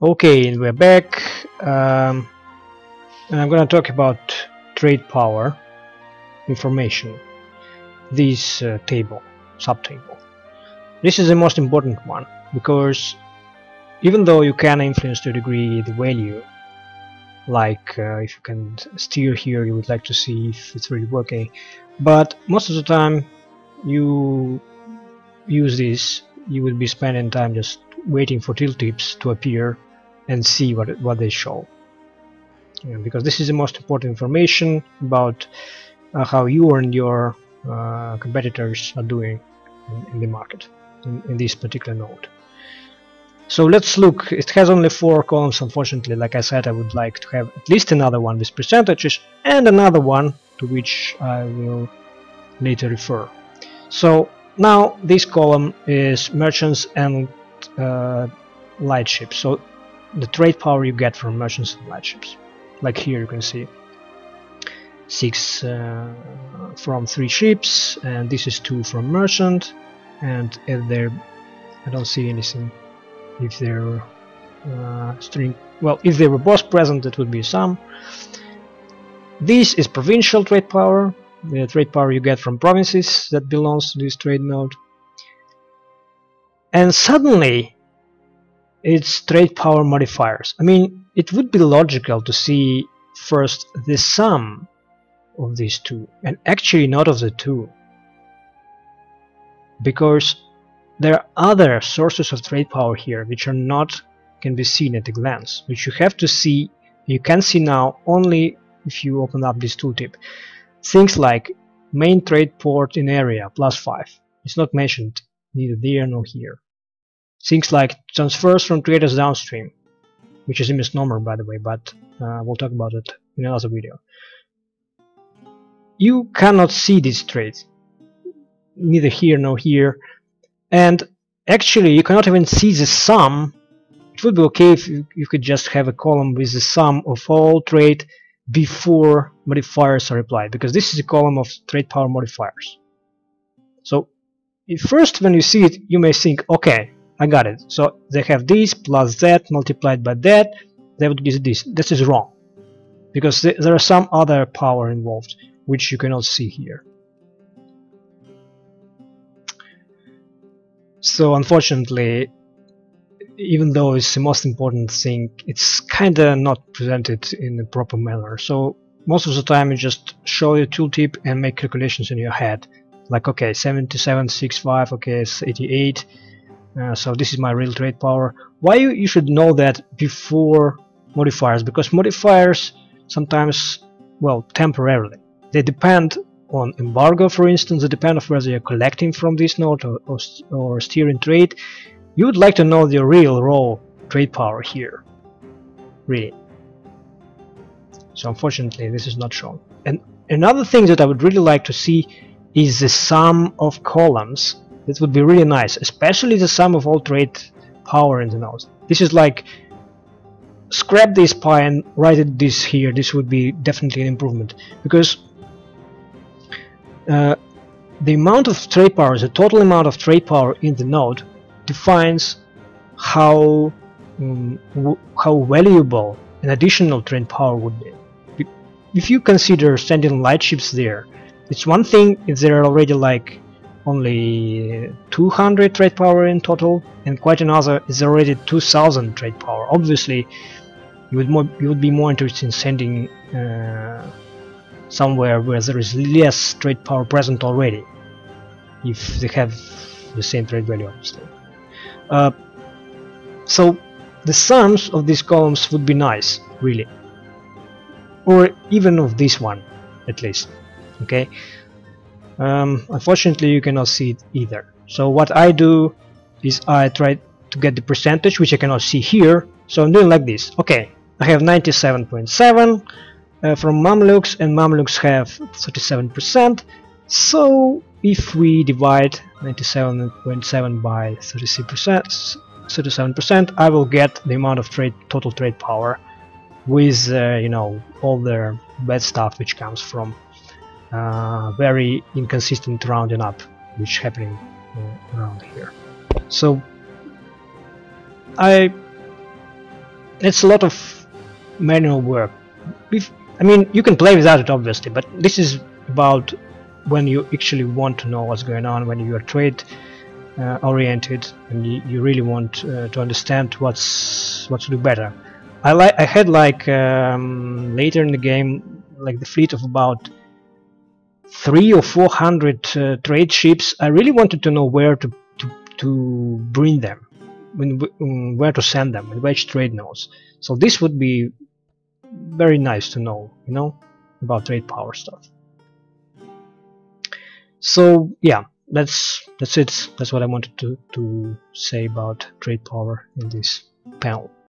Okay, and we're back, and I'm gonna talk about trade power information. This subtable. This is the most important one because even though you can influence to a degree the value, like if you can steer here, you would like to see if it's really working, but most of the time you use this, you will be spending time just waiting for tooltips to appear and see what they show. Because this is the most important information about how you and your competitors are doing in the market in this particular node. So let's look. It has only 4 columns, unfortunately. Like I said, I would like to have at least another one with percentages and another one to which I will later refer. So now this column is merchants and lightships. So the trade power you get from merchants and lightships. Like here you can see 6 from 3 ships, and this is 2 from merchant, and if they're, I don't see anything if they're string, well, if they were both present it would be some. This is provincial trade power, the trade power you get from provinces that belongs to this trade node, and suddenly it's trade power modifiers. I mean, it would be logical to see first the sum of these two, and actually not of the two, because there are other sources of trade power here which are not can be seen at a glance, which you have to see. You can see now only if you open up this tooltip. Things like main trade port in area +5. It's not mentioned neither there nor here. Things like transfers from traders downstream, which is a misnomer by the way, but we'll talk about it in another video. You cannot see these trades, neither here nor here, and actually you cannot even see the sum. It would be okay if you could just have a column with the sum of all trade before modifiers are applied, because this is a column of trade power modifiers. So first when you see it you may think, okay, I got it. So they have this plus that multiplied by that would be this. This is wrong, because there are some other power involved which you cannot see here. So unfortunately, even though it's the most important thing, it's kinda not presented in a proper manner. So most of the time you just show your tooltip and make calculations in your head, like okay, 77.65, okay, it's 88. So this is my real trade power. Why you should know that before modifiers? Because modifiers sometimes, well, temporarily, they depend on embargo, for instance. They depend on whether you're collecting from this node or steering trade. You would like to know the real raw trade power here, really. So unfortunately this is not shown. And another thing that I would really like to see is the sum of columns. That would be really nice, especially the sum of all trade power in the nodes. This is like, scrap this pi and write this here. This would be definitely an improvement, because the amount of trade power, the total amount of trade power in the node, defines how valuable an additional trade power would be. If you consider sending lightships there, it's one thing if there are already like only 200 trade power in total, and quite another is already 2000 trade power. Obviously you would be more interested in sending somewhere where there is less trade power present already, if they have the same trade value, obviously. So the sums of these columns would be nice, really, or even of this one at least. Okay. Unfortunately you cannot see it either. So what I do is I try to get the percentage, which I cannot see here. So I'm doing like this. Okay, I have 97.7 from Mamluks, and Mamluks have 37%. So if we divide 97.7 by 37%, I will get the amount of total trade power with you know, all the bad stuff which comes from very inconsistent rounding up which happening around here. So I it's a lot of manual work. I mean, you can play without it obviously, but this is about when you actually want to know what's going on, when you are trade oriented and you really want to understand what's to do better. I had like later in the game like the fleet of about 300 or 400 trade ships. I really wanted to know where to bring them, where to send them, and which trade nodes. So this would be very nice to know, you know, about trade power stuff. So yeah, that's it. That's what I wanted to say about trade power in this panel.